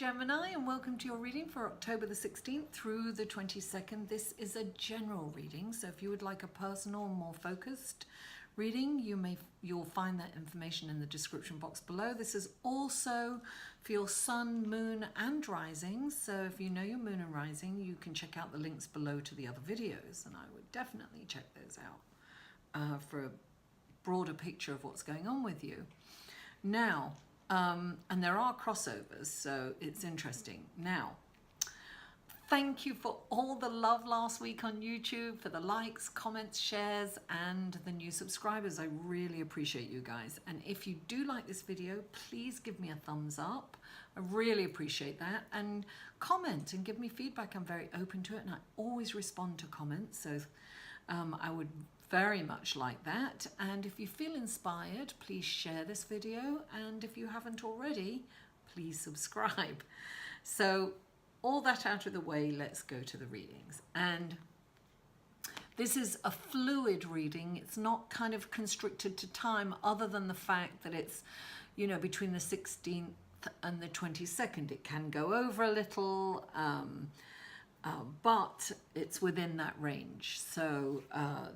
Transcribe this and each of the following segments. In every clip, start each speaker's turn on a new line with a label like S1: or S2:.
S1: Gemini, and welcome to your reading for October the 16th through the 22nd. This is a general reading, so if you would like a personal, more focused reading, you'll find that information in the description box below. This is also for your sun, moon, and rising. So if you know your moon and rising, you can check out the links below to the other videos, and I would definitely check those out for a broader picture of what's going on with you. Now, and there are crossovers, so it's interesting. Now, thank you for all the love last week on YouTube, for the likes, comments, shares, and the new subscribers. I really appreciate you guys. And if you do like this video, please give me a thumbs up. I really appreciate that. And comment and give me feedback. I'm very open to it, and I always respond to comments. So I would very much like that. And if you feel inspired, please share this video, and if you haven't already, please subscribe. So all that out of the way, let's go to the readings. And this is a fluid reading. It's not kind of constricted to time, other than the fact that it's, you know, between the 16th and the 22nd. It can go over a little, but it's within that range. So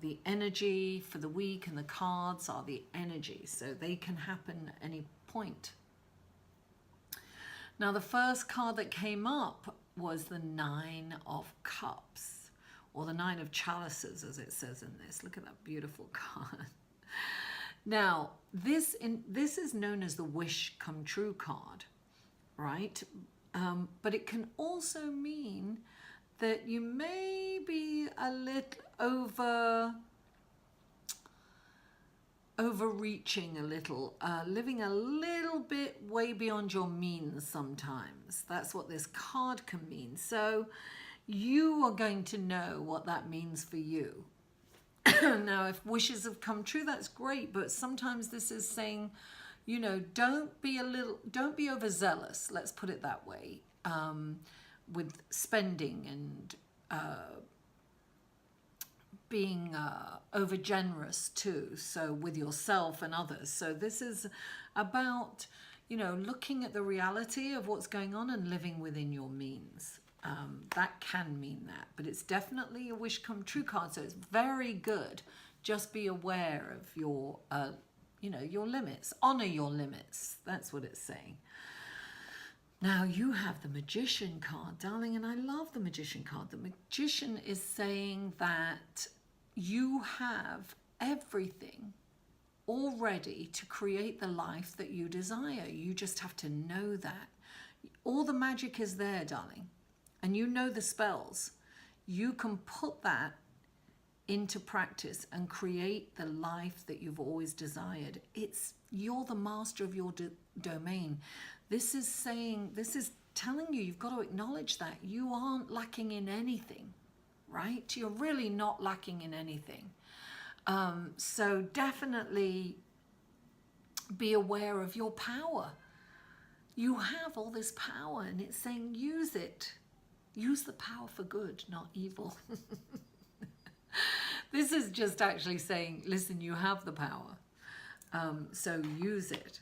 S1: the energy for the week and the cards are the energy, so they can happen at any point. Now, the first card that came up was the Nine of Cups, or the Nine of Chalices, as it says in this. Look at that beautiful card. Now, this is known as the Wish Come True card, right? But it can also mean that you may be a little overreaching a little, living a little bit way beyond your means sometimes. That's what this card can mean. So you are going to know what that means for you. Now, if wishes have come true, that's great, but sometimes this is saying, you know, don't be overzealous, let's put it that way, with spending and being over generous too, so with yourself and others. So this is about, you know, looking at the reality of what's going on and living within your means. That can mean that, but it's definitely a wish come true card, so it's very good. Just be aware of your, you know, your limits. Honor your limits. That's what it's saying. Now you have the Magician card, darling, and I love the Magician card. The Magician is saying that you have everything already to create the life that you desire. You just have to know that. All the magic is there, darling, and you know the spells. You can put that into practice and create the life that you've always desired. You're the master of your domain. This is telling you, you've got to acknowledge that you aren't lacking in anything, right? You're really not lacking in anything. So definitely be aware of your power. You have all this power, and it's saying use it. Use the power for good, not evil. This is just actually saying, listen, you have the power, so use it.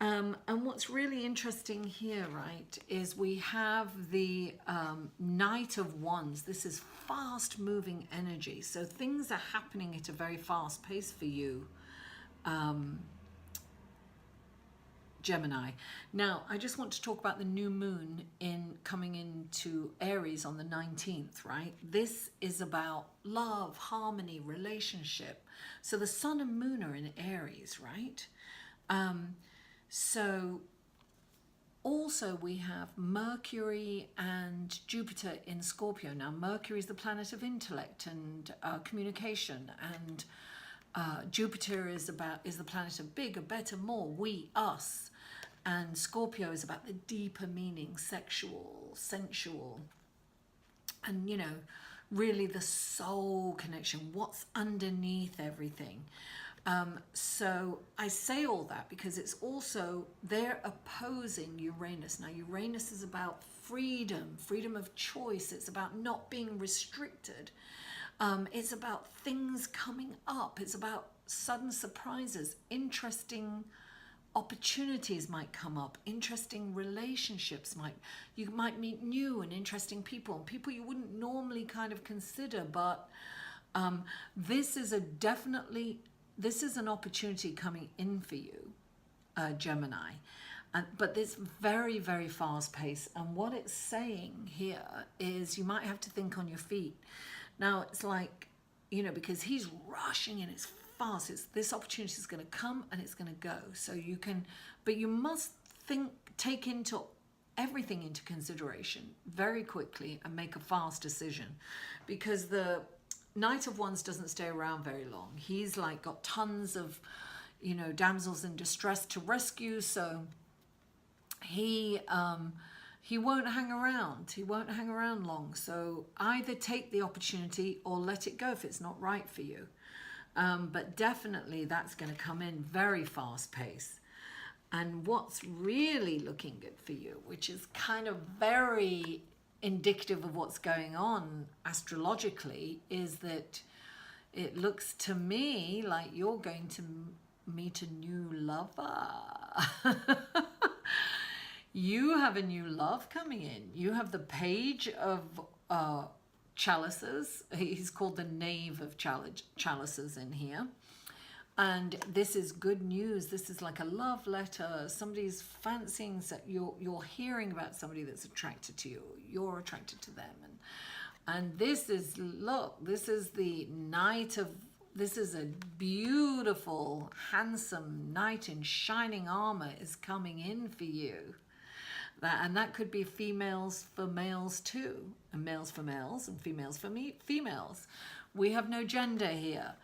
S1: And what's really interesting here, right, is we have the Knight of Wands. This is fast-moving energy, so things are happening at a very fast pace for you, Gemini. Now, I just want to talk about the new moon coming into Aries on the 19th, right? This is about love, harmony, relationship. So the sun and moon are in Aries, right? So also we have Mercury and Jupiter in Scorpio. Now, Mercury is the planet of intellect and communication, and Jupiter is the planet of bigger, better, more, we, us. And Scorpio is about the deeper meaning, sexual, sensual, and, you know, really the soul connection, what's underneath everything. So I say all that because it's also, they're opposing Uranus. Now, Uranus is about freedom of choice. It's about not being restricted. It's about things coming up. It's about sudden surprises, interesting opportunities might come up, interesting relationships you might meet new and interesting people, and people you wouldn't normally kind of consider, but this is an opportunity coming in for you, Gemini. But it's very, very fast paced. And what it's saying here is you might have to think on your feet. Now, it's like, because he's rushing and it's fast. This opportunity is going to come and it's going to go. So but you must take everything into consideration very quickly and make a fast decision, because the Knight of Wands doesn't stay around very long. He's like got tons of, damsels in distress to rescue. So he won't hang around. He won't hang around long. So either take the opportunity or let it go if it's not right for you. But definitely that's going to come in very fast paced. And what's really looking good for you, which is kind of very indicative of what's going on astrologically, is that it looks to me like you're going to meet a new lover. You have a new love coming in. You have the Page of Chalices. He's called the Knave of Chalices in here. And this is good news. This is like a love letter. Somebody's fancying, you're hearing about somebody that's attracted to you. You're attracted to them. And this is, this is the this is a beautiful, handsome knight in shining armor is coming in for you. And that could be females for males too, and males for males, and females for females. We have no gender here,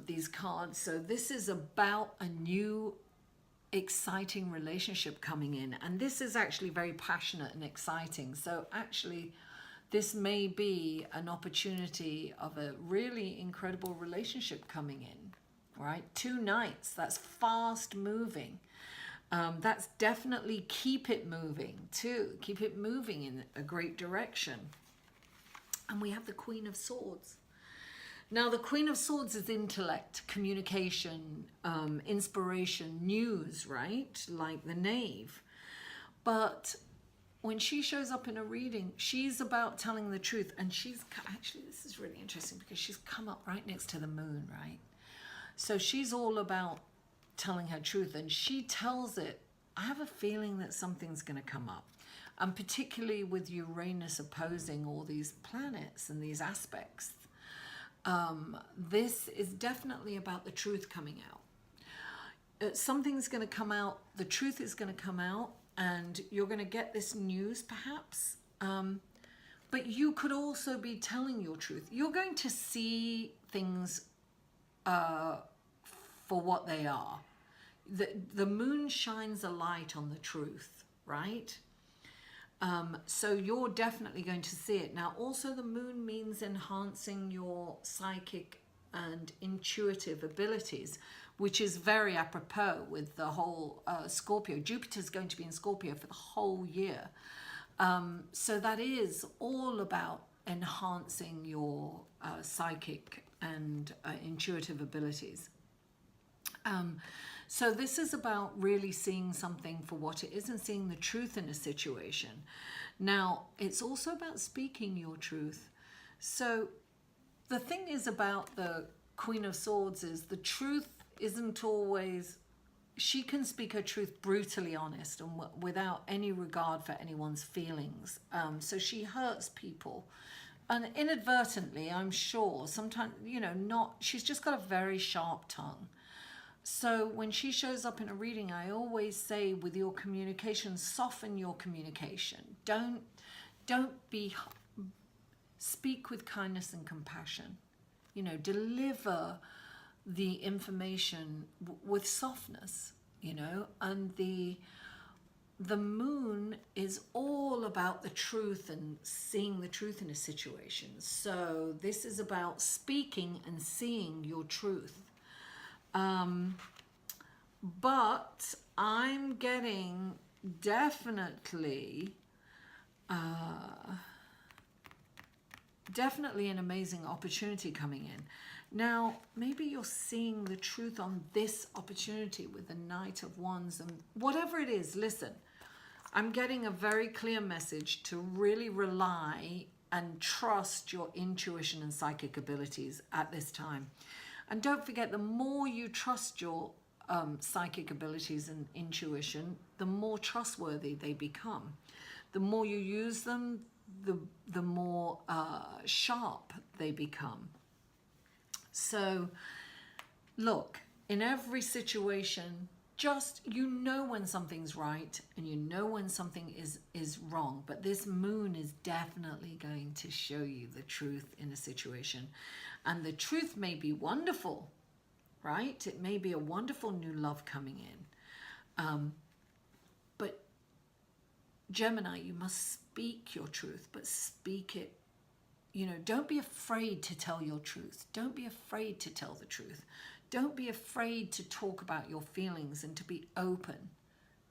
S1: these cards. So this is about a new, exciting relationship coming in. And this is actually very passionate and exciting. So actually, this may be an opportunity of a really incredible relationship coming in, right? 2 knights, that's fast moving. That's definitely keep it moving too. Keep it moving in a great direction. And we have the Queen of Swords. Now, the Queen of Swords is intellect, communication, inspiration, news, right? Like the Knave. But when she shows up in a reading, she's about telling the truth. And actually, this is really interesting because she's come up right next to the moon, right? So she's all about telling her truth, and she tells it. I have a feeling that something's going to come up, and particularly with Uranus opposing all these planets and these aspects, this is definitely about the truth coming out. Something's going to come out, the truth is going to come out, and you're going to get this news perhaps, but you could also be telling your truth. You're going to see things for what they are. The moon shines a light on the truth, right? So you're definitely going to see it. Now, also the moon means enhancing your psychic and intuitive abilities, which is very apropos with the whole Scorpio. Jupiter's going to be in Scorpio for the whole year. So that is all about enhancing your psychic and intuitive abilities. So this is about really seeing something for what it is and seeing the truth in a situation. Now, it's also about speaking your truth. So the thing is about the Queen of Swords is the truth isn't always, she can speak her truth brutally honest and without any regard for anyone's feelings. So she hurts people. And inadvertently, I'm sure, sometimes, she's just got a very sharp tongue. So when she shows up in a reading, I always say with your communication, soften your communication. Speak with kindness and compassion. Deliver the information with softness, and the moon is all about the truth and seeing the truth in a situation. So this is about speaking and seeing your truth. But I'm getting definitely an amazing opportunity coming in. Now, maybe you're seeing the truth on this opportunity with the Knight of Wands, and whatever it is, listen, I'm getting a very clear message to really rely and trust your intuition and psychic abilities at this time. And don't forget, the more you trust your psychic abilities and intuition, the more trustworthy they become. The more you use them, the more sharp they become. So look, in every situation, just, you know when something's right and you know when something is wrong, but this moon is definitely going to show you the truth in a situation. And the truth may be wonderful, right? It may be a wonderful new love coming in. But Gemini, you must speak your truth, but speak it. You know, don't be afraid to tell your truth. Don't be afraid to tell the truth. Don't be afraid to talk about your feelings and to be open.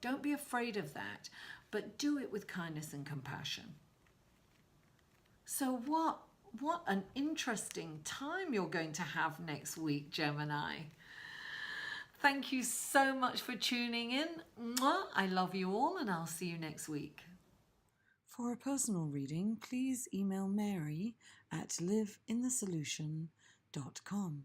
S1: Don't be afraid of that, but do it with kindness and compassion. So what an interesting time you're going to have next week, Gemini. Thank you so much for tuning in. Mwah. I love you all, and I'll see you next week. For a personal reading, please email Mary at liveinthesolution.com.